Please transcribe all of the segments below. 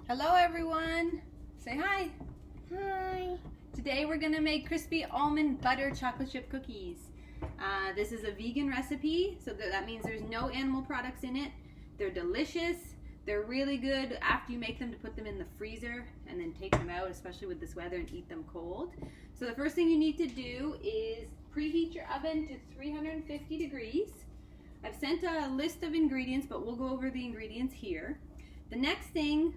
Hello everyone! Say hi! Hi. Today we're going to make crispy almond butter chocolate chip cookies. This is a vegan recipe, so that means there's no animal products in it. They're delicious. They're really good after you make them to put them in the freezer and then take them out, especially with this weather, and eat them cold. So the first thing you need to do is preheat your oven to 350 degrees. I've sent a list of ingredients, but we'll go over the ingredients here. The next thing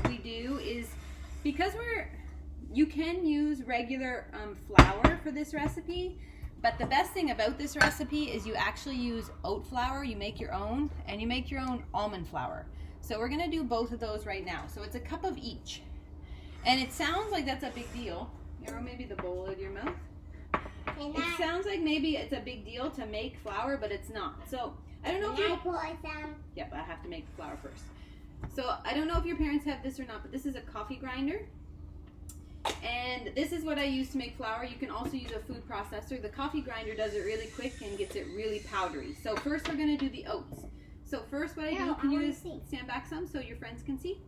we do is, because you can use regular flour for this recipe, but the best thing about this recipe is you actually use oat flour. You make your own, and you make your own almond flour. So we're gonna do both of those right now. So it's a cup of each. And it sounds like that's a big deal. Or maybe the bowl of your mouth. It sounds like maybe it's a big deal to make flour, but it's not. So I don't know if you... Yep, I have to make the flour first. So I don't know if your parents have this or not, but this is a coffee grinder. And this is what I use to make flour. You can also use a food processor. The coffee grinder does it really quick and gets it really powdery. So first we're going to do the oats. So first what I do, can you just stand back some so your friends can see?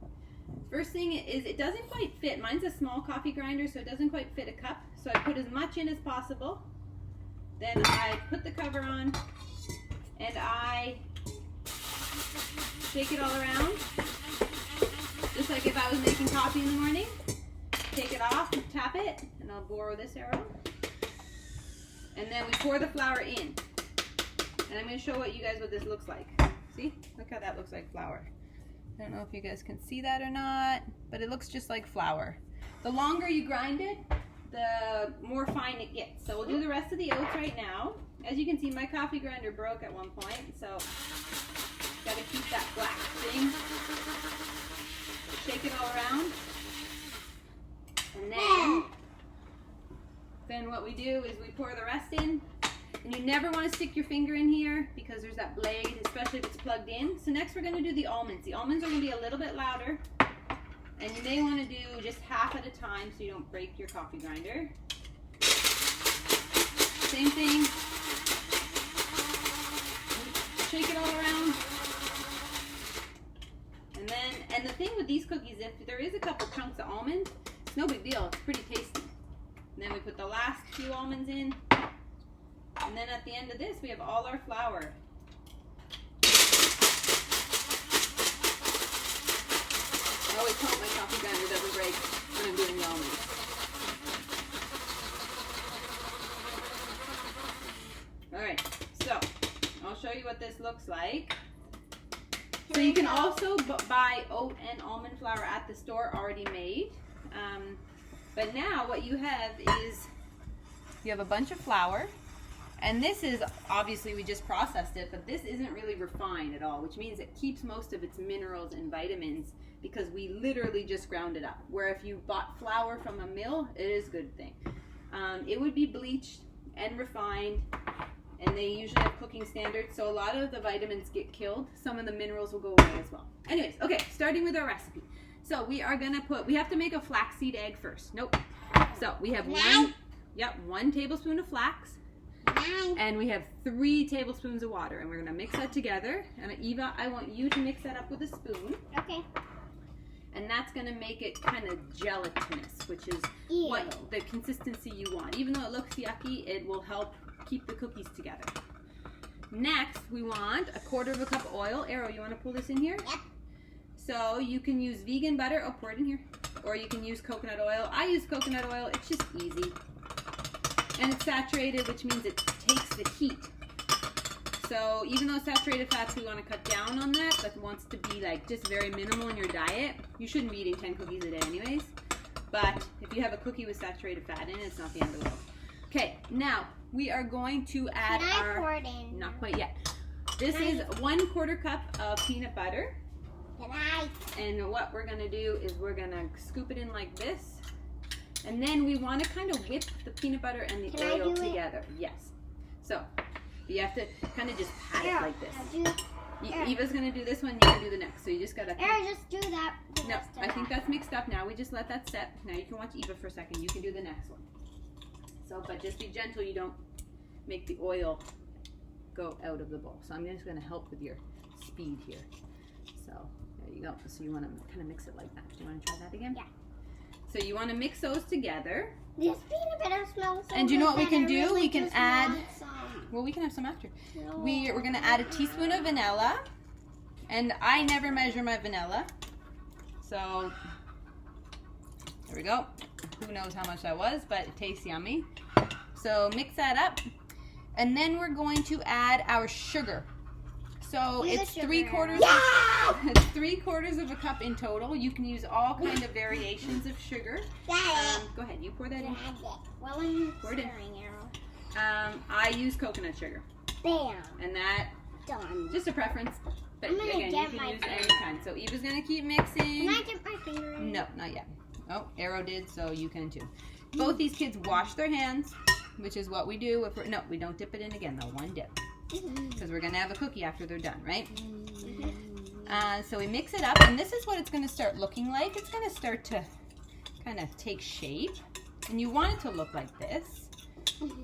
First thing is, it doesn't quite fit. Mine's a small coffee grinder, so it doesn't quite fit a cup. So I put as much in as possible. Then I put the cover on and I shake it all around. Just like if I was making coffee in the morning. Take it off, tap it, and I'll borrow this arrow. And then we pour the flour in. And I'm going to show you guys what this looks like. See? Look how that looks like flour. I don't know if you guys can see that or not, but it looks just like flour. The longer you grind it, the more fine it gets. So we'll do the rest of the oats right now. As you can see, my coffee grinder broke at one point, so got to keep that black thing. Shake it all around. And then what we do is we pour the rest in. And you never want to stick your finger in here because there's that blade, especially if it's plugged in. So next we're going to do the almonds. The almonds are going to be a little bit louder. And you may want to do just half at a time so you don't break your coffee grinder. Same thing. Shake it all around. And the thing with these cookies, if there is a couple chunks of almond, it's no big deal. It's pretty tasty. And then we put the last few almonds in. And then at the end of this, we have all our flour. I always hope my coffee grinder doesn't break when I'm doing the almonds. Alright, so I'll show you what this looks like. So you can also buy oat and almond flour at the store already made. But now what you have is, you have a bunch of flour. And this is, obviously we just processed it, but this isn't really refined at all, which means it keeps most of its minerals and vitamins because we literally just ground it up. Where if you bought flour from a mill, it is a good thing. It would be bleached and refined, and they usually have cooking standards, so a lot of the vitamins get killed. Some of the minerals will go away as well. Anyways, okay, starting with our recipe. So we are gonna we have to make a flaxseed egg first. Nope. So we have one tablespoon of flax. And we have 3 tablespoons of water, and we're going to mix that together. And Eva, I want you to mix that up with a spoon. Okay. And that's going to make it kind of gelatinous, which is what the consistency you want. Even though it looks yucky, it will help keep the cookies together. Next, we want a 1/4 cup of oil. Arrow, you want to pull this in here? Yep. So you can use vegan butter. Oh, pour it in here. Or you can use coconut oil. I use coconut oil. It's just easy. And it's saturated, which means it takes the heat. So even though saturated fats, we want to cut down on that. That wants to be like just very minimal in your diet. You shouldn't be eating 10 cookies a day anyways. But if you have a cookie with saturated fat in it, it's not the end of the world. Okay, now we are going to add our... pour it in? Not quite yet. This is 1/4 cup of peanut butter. And what we're going to do is we're going to scoop it in like this. And then we want to kind of whip the peanut butter and the oil together. Yes. So you have to kind of just pat it like this. Eva's going to do this one, you're going to do the next. So you just got to... just do that. No, I think that's mixed up now. We just let that set. Now you can watch Eva for a second. You can do the next one. So, but just be gentle. You don't make the oil go out of the bowl. So I'm just going to help with your speed here. So there There you go. So you want to kind of mix it like that. Do you want to try that again? Yeah. So you want to mix those together. This peanut butter smells so And do you know what we good can that I do? really We can just add. want some. Well, we can have some after. No. We're going to add a teaspoon of vanilla. And I never measure my vanilla. So there we go. Who knows how much that was, but it tastes yummy. So mix that up. And then we're going to add our sugar. So Here's it's the sugar. 3/4. Yeah! It's 3/4 of a cup in total. You can use all kind of variations of sugar. Go ahead, you pour that in. Well, I'm Pour it in. stirring, Arrow. I use coconut sugar, Bam. and that Done. just a preference. But I'm gonna again, you get can my use finger. any kind. So Eva's gonna keep mixing. Can I dip my finger in? No, not yet. Oh, Arrow did, so you can too. Both these kids wash their hands, which is what we do. If we're, no, we don't dip it in again though. One dip, because we're gonna have a cookie after they're done, right? So we mix it up, and this is what it's gonna start looking like. It's gonna start to kind of take shape, and you want it to look like this.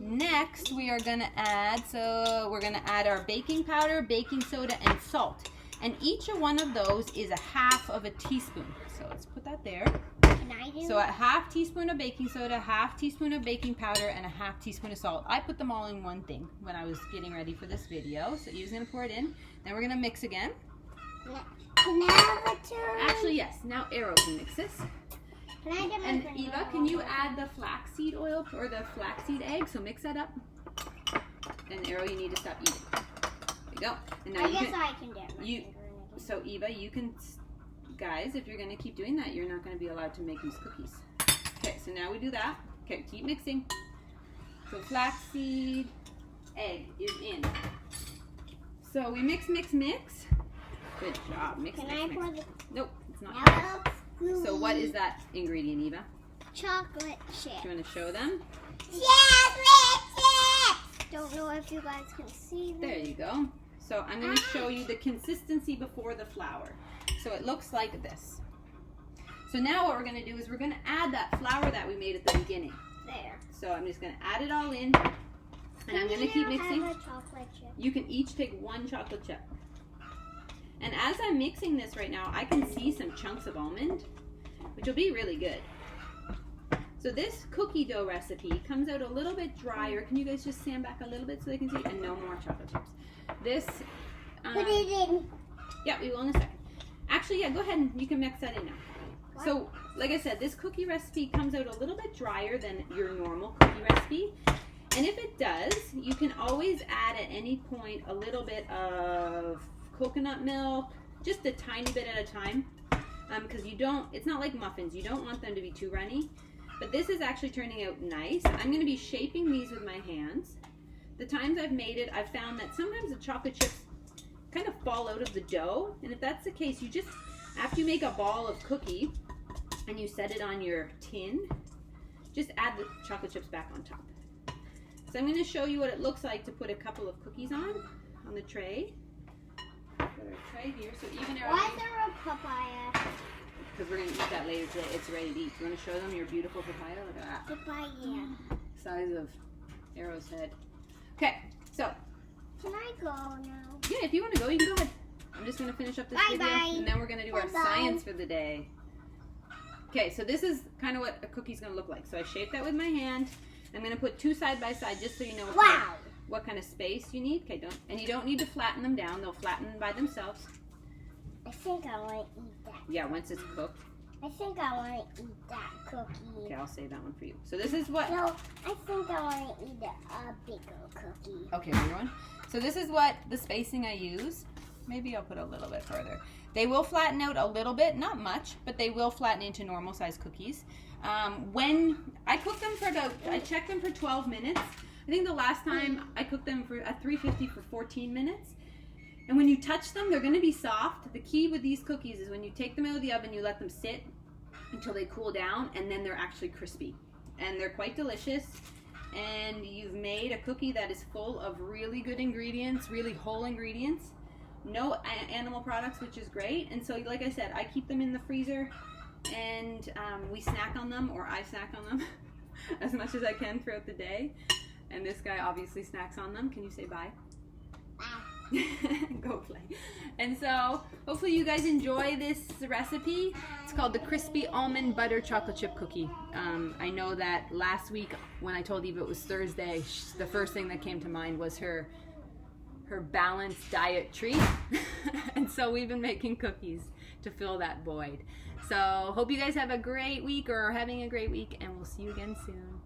Next, we are gonna add. So we're gonna add our baking powder, baking soda, and salt. And each one of those is 1/2 of a teaspoon. So let's put that there. Can I do? So a 1/2 teaspoon of baking soda, 1/2 teaspoon of baking powder, and a 1/2 teaspoon of salt. I put them all in one thing when I was getting ready for this video. So Eva's gonna pour it in. Then we're gonna mix again. Can I have a turn? Actually, yes. Now Arrow can mix this. Can I dip my And finger Eva, in? can you add the flaxseed oil or the flaxseed egg? So mix that up. And Arrow, you need to stop eating. There you go. And now I you guess can. I can dip my you- finger in again. So Eva, you can. Guys, if you're gonna keep doing that, you're not gonna be allowed to make these cookies. Okay, so now we do that. Okay, keep mixing. So flaxseed egg is in. So we mix, mix, mix. Good job. Mix, Can mix, I mix. pour the... Nope, it's not. Now it looks gooey. So what is that ingredient, Eva? Chocolate chip. Do you want to show them? Chocolate chip! Don't know if you guys can see them. There you go. So I'm going to show you the consistency before the flour. So it looks like this. So now what we're going to do is we're going to add that flour that we made at the beginning. There. So I'm just going to add it all in. And I'm going to keep mixing. Have a chocolate chip. You can each take one chocolate chip. And as I'm mixing this right now, I can see some chunks of almond, which will be really good. So this cookie dough recipe comes out a little bit drier. Can you guys just stand back a little bit so they can see? And no more chocolate chips. This, Put it in. yeah, we will in a second. Actually, yeah, go ahead and you can mix that in now. What? So, like I said, this cookie recipe comes out a little bit drier than your normal cookie recipe. And if it does, you can always add at any point a little bit of coconut milk, just a tiny bit at a time. Because it's not like muffins. You don't want them to be too runny. But this is actually turning out nice. I'm going to be shaping these with my hands. The times I've made it, I've found that sometimes the chocolate chips kind of fall out of the dough. And if that's the case, you just, after you make a ball of cookie and you set it on your tin, just add the chocolate chips back on top. So I'm going to show you what it looks like to put a couple of cookies on the tray. Put our tray here. So even Why is there a papaya? because we're going to eat that later today. It's ready to eat. You want to show them your beautiful papaya? Look at that. Papaya. Size of Arrow's head. Okay, so Can I go now? yeah, if you want to go, you can go ahead. I'm just going to finish up this video, Bye-bye. and then we're going to do our Bye-bye. science for the day. Okay, so this is kind of what a cookie's going to look like. So I shaped that with my hand. I'm going to put two side by side just so you know Wow. what kind of space you need. Okay, and you don't need to flatten them down. They'll flatten by themselves. I think I want to eat that. Yeah, once it's cooked. I think I want to eat that cookie. Okay, I'll save that one for you. So this is what... No, I think I want to eat a bigger cookie. Okay, everyone. So this is what the spacing I use. Maybe I'll put a little bit further. They will flatten out a little bit, not much, but they will flatten into normal size cookies. When I cook them I check them for 12 minutes. I think the last time I cooked them at 350 for 14 minutes. And when you touch them, they're going to be soft. The key with these cookies is when you take them out of the oven, you let them sit until they cool down, and then they're actually crispy. And they're quite delicious. And you've made a cookie that is full of really good ingredients, really whole ingredients. No animal products, which is great. And so, like I said, I keep them in the freezer, and we snack on them, or I snack on them as much as I can throughout the day. And this guy obviously snacks on them. Can you say bye? Bye. Go play. And so hopefully you guys enjoy this recipe. It's called the Crispy Almond Butter Chocolate Chip Cookie. I know that last week when I told Eva it was Thursday, the first thing that came to mind was her balanced diet treat. And so we've been making cookies to fill that void. So hope you guys have a great week or are having a great week, and we'll see you again soon.